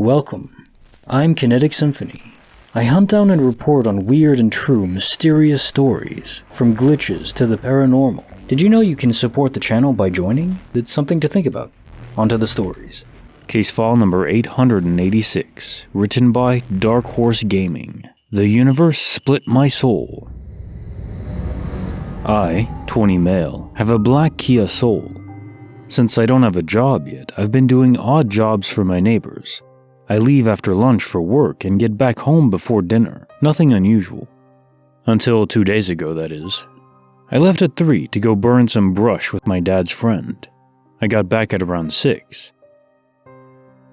Welcome. I'm Kinetic Symphony. I hunt down and report on weird and true mysterious stories, from glitches to the paranormal. Did you know you can support the channel by joining? It's something to think about. On to the stories. Case file number 886, written by Dark Horse Gaming. The universe split my soul. I, 20 male, have a black Kia Soul. Since I don't have a job yet, I've been doing odd jobs for my neighbors. I leave after lunch for work and get back home before dinner. Nothing unusual. Until 2 days ago, that is. I left at 3 to go burn some brush with my dad's friend. I got back at around 6.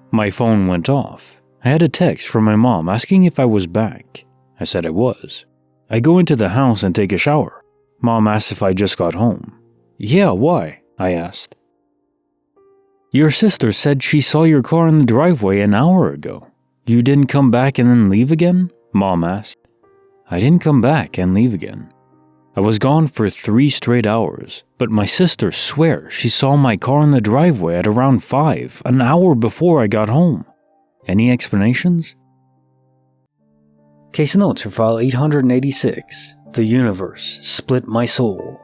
My phone went off. I had a text from my mom asking if I was back. I said I was. I go into the house and take a shower. Mom asked if I just got home. Yeah, why? I asked. Your sister said she saw your car in the driveway an hour ago. You didn't come back and then leave again? Mom asked. I didn't come back and leave again. I was gone for 3 straight hours, but my sister swears she saw my car in the driveway at around 5, an hour before I got home. Any explanations? Case notes for file 886. The universe split my soul.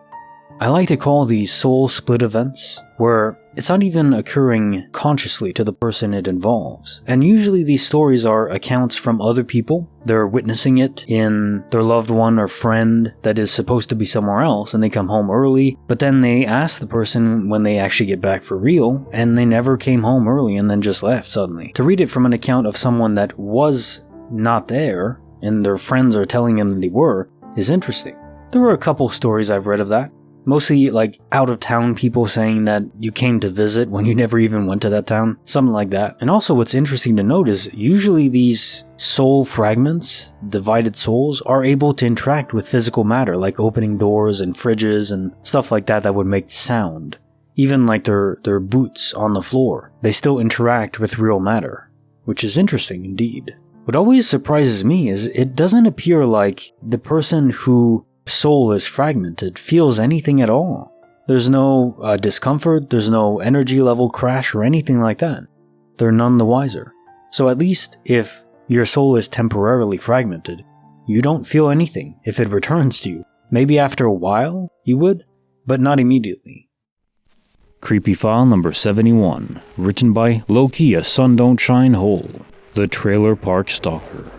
I like to call these soul split events, where it's not even occurring consciously to the person it involves. And usually these stories are accounts from other people. They're witnessing it in their loved one or friend that is supposed to be somewhere else, and they come home early, but then they ask the person when they actually get back for real, and they never came home early and then just left suddenly. To read it from an account of someone that was not there, and their friends are telling them they were, is interesting. There were a couple stories I've read of that. Mostly like out-of-town people saying that you came to visit when you never even went to that town. Something like that. And also what's interesting to note is usually these soul fragments, divided souls, are able to interact with physical matter, like opening doors and fridges and stuff like that would make sound. Even like their boots on the floor. They still interact with real matter, which is interesting indeed. What always surprises me is it doesn't appear like the person who soul is fragmented feels anything at all. There's no discomfort, there's no energy level crash or anything like that. They're none the wiser. So at least if your soul is temporarily fragmented, you don't feel anything if it returns to you. Maybe after a while you would, but not immediately. Creepy file number 71, written by LowKeyAsundontshinehole, the Trailer Park Stalker.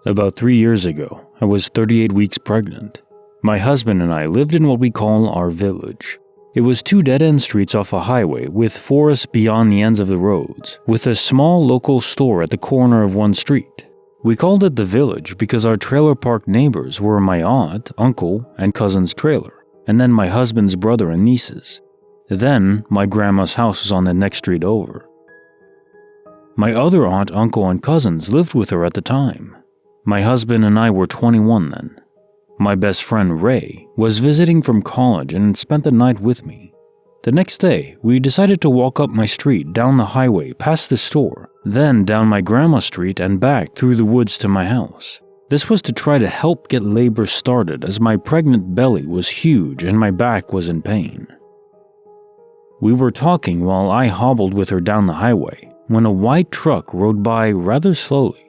About 3 years ago, I was 38 weeks pregnant. My husband and I lived in what we call our village. It was 2 dead-end streets off a highway with forests beyond the ends of the roads, with a small local store at the corner of one street. We called it the village because our trailer park neighbors were my aunt, uncle, and cousin's trailer, and then my husband's brother and nieces. Then, my grandma's house was on the next street over. My other aunt, uncle, and cousins lived with her at the time. My husband and I were 21 then. My best friend Ray was visiting from college and spent the night with me. The next day, we decided to walk up my street down the highway past the store, then down my grandma's street and back through the woods to my house. This was to try to help get labor started as my pregnant belly was huge and my back was in pain. We were talking while I hobbled with her down the highway when a white truck rode by rather slowly.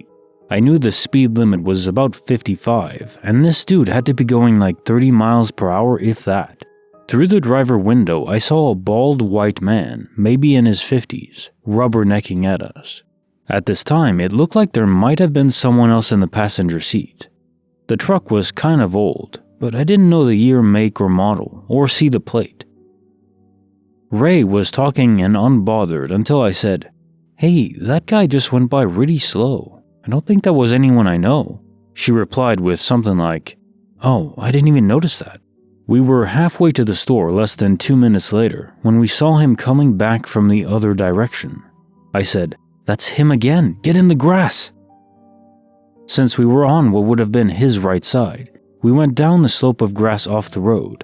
I knew the speed limit was about 55, and this dude had to be going like 30 miles per hour if that. Through the driver window, I saw a bald white man, maybe in his 50s, rubbernecking at us. At this time, it looked like there might have been someone else in the passenger seat. The truck was kind of old, but I didn't know the year, make, or model, or see the plate. Ray was talking and unbothered until I said, "Hey, that guy just went by really slow. I don't think that was anyone I know." She replied with something like, "Oh, I didn't even notice that." We were halfway to the store less than 2 minutes later when we saw him coming back from the other direction. I said, "That's him again, get in the grass." Since we were on what would have been his right side, we went down the slope of grass off the road.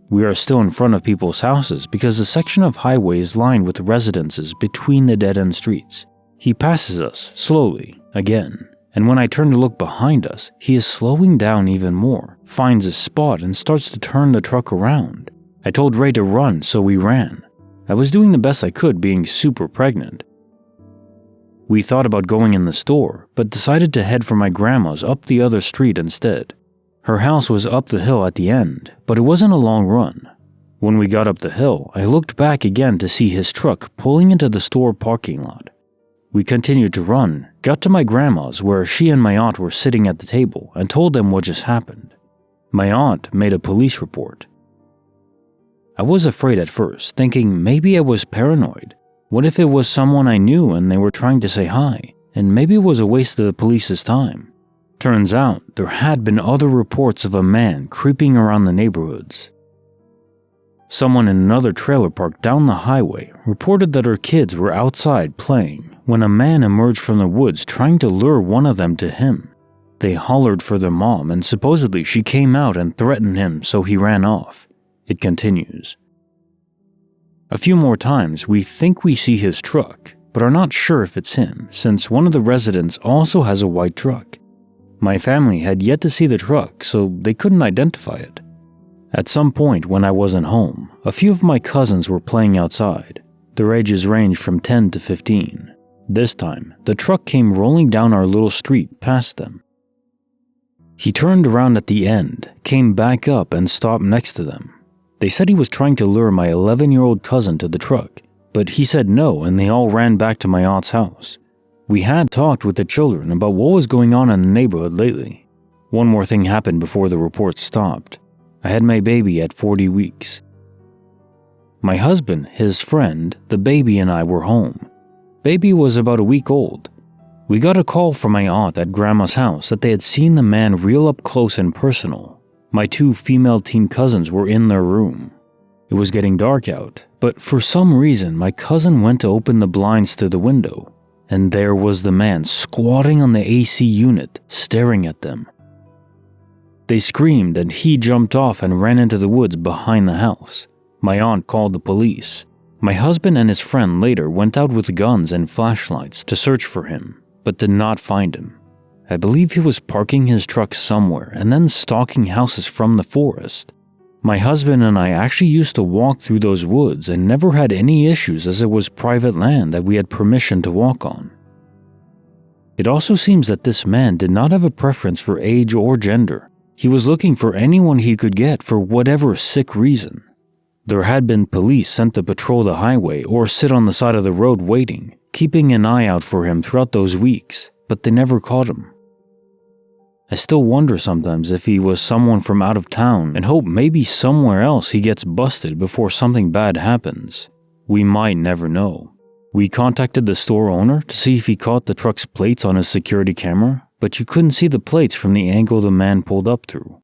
We are still in front of people's houses because the section of highway is lined with residences between the dead-end streets. He passes us, slowly, again, and when I turn to look behind us, he is slowing down even more, finds a spot and starts to turn the truck around. I told Ray to run, so we ran. I was doing the best I could being super pregnant. We thought about going in the store, but decided to head for my grandma's up the other street instead. Her house was up the hill at the end, but it wasn't a long run. When we got up the hill, I looked back again to see his truck pulling into the store parking lot. We continued to run, got to my grandma's where she and my aunt were sitting at the table, and told them what just happened. My aunt made a police report. I was afraid at first, thinking maybe I was paranoid. What if it was someone I knew and they were trying to say hi, and maybe it was a waste of the police's time? Turns out, there had been other reports of a man creeping around the neighborhoods. Someone in another trailer park down the highway reported that her kids were outside playing when a man emerged from the woods trying to lure one of them to him. They hollered for their mom and supposedly she came out and threatened him, so he ran off. It continues. A few more times we think we see his truck, but are not sure if it's him since one of the residents also has a white truck. My family had yet to see the truck, so they couldn't identify it. At some point when I wasn't home, a few of my cousins were playing outside. Their ages ranged from 10 to 15. This time, the truck came rolling down our little street past them. He turned around at the end, came back up and stopped next to them. They said he was trying to lure my 11-year-old cousin to the truck, but he said no and they all ran back to my aunt's house. We had talked with the children about what was going on in the neighborhood lately. One more thing happened before the report stopped. I had my baby at 40 weeks. My husband, his friend, the baby and I were home. Baby was about a week old. We got a call from my aunt at grandma's house that they had seen the man real up close and personal. My 2 female teen cousins were in their room. It was getting dark out, but for some reason my cousin went to open the blinds to the window, and there was the man squatting on the AC unit, staring at them. They screamed and he jumped off and ran into the woods behind the house. My aunt called the police. My husband and his friend later went out with guns and flashlights to search for him, but did not find him. I believe he was parking his truck somewhere and then stalking houses from the forest. My husband and I actually used to walk through those woods and never had any issues as it was private land that we had permission to walk on. It also seems that this man did not have a preference for age or gender. He was looking for anyone he could get for whatever sick reason. There had been police sent to patrol the highway or sit on the side of the road waiting, keeping an eye out for him throughout those weeks, but they never caught him. I still wonder sometimes if he was someone from out of town and hope maybe somewhere else he gets busted before something bad happens. We might never know. We contacted the store owner to see if he caught the truck's plates on his security camera, but you couldn't see the plates from the angle the man pulled up through.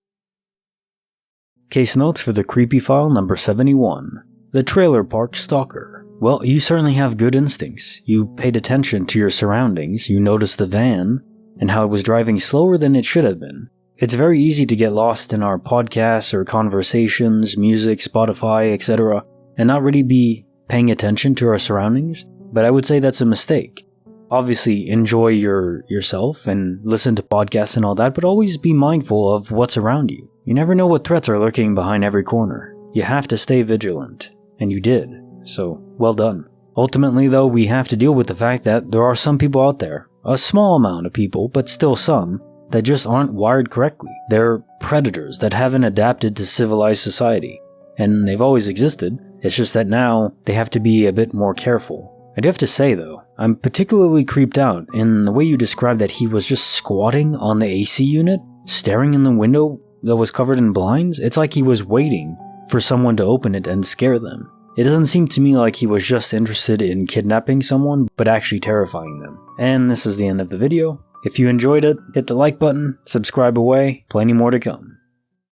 Case notes for the creepy file number 71. The trailer park stalker. Well, you certainly have good instincts. You paid attention to your surroundings, you noticed the van, and how it was driving slower than it should have been. It's very easy to get lost in our podcasts or conversations, music, Spotify, etc., and not really be paying attention to our surroundings, but I would say that's a mistake. Obviously, enjoy yourself and listen to podcasts and all that, but always be mindful of what's around you. You never know what threats are lurking behind every corner. You have to stay vigilant, and you did, so well done. Ultimately, though, we have to deal with the fact that there are some people out there, a small amount of people, but still some, that just aren't wired correctly. They're predators that haven't adapted to civilized society, and they've always existed. It's just that now they have to be a bit more careful. I do have to say, though, I'm particularly creeped out in the way you described that he was just squatting on the AC unit, staring in the window that was covered in blinds. It's like he was waiting for someone to open it and scare them. It doesn't seem to me like he was just interested in kidnapping someone, but actually terrifying them. And this is the end of the video. If you enjoyed it, hit the like button, subscribe away, plenty more to come.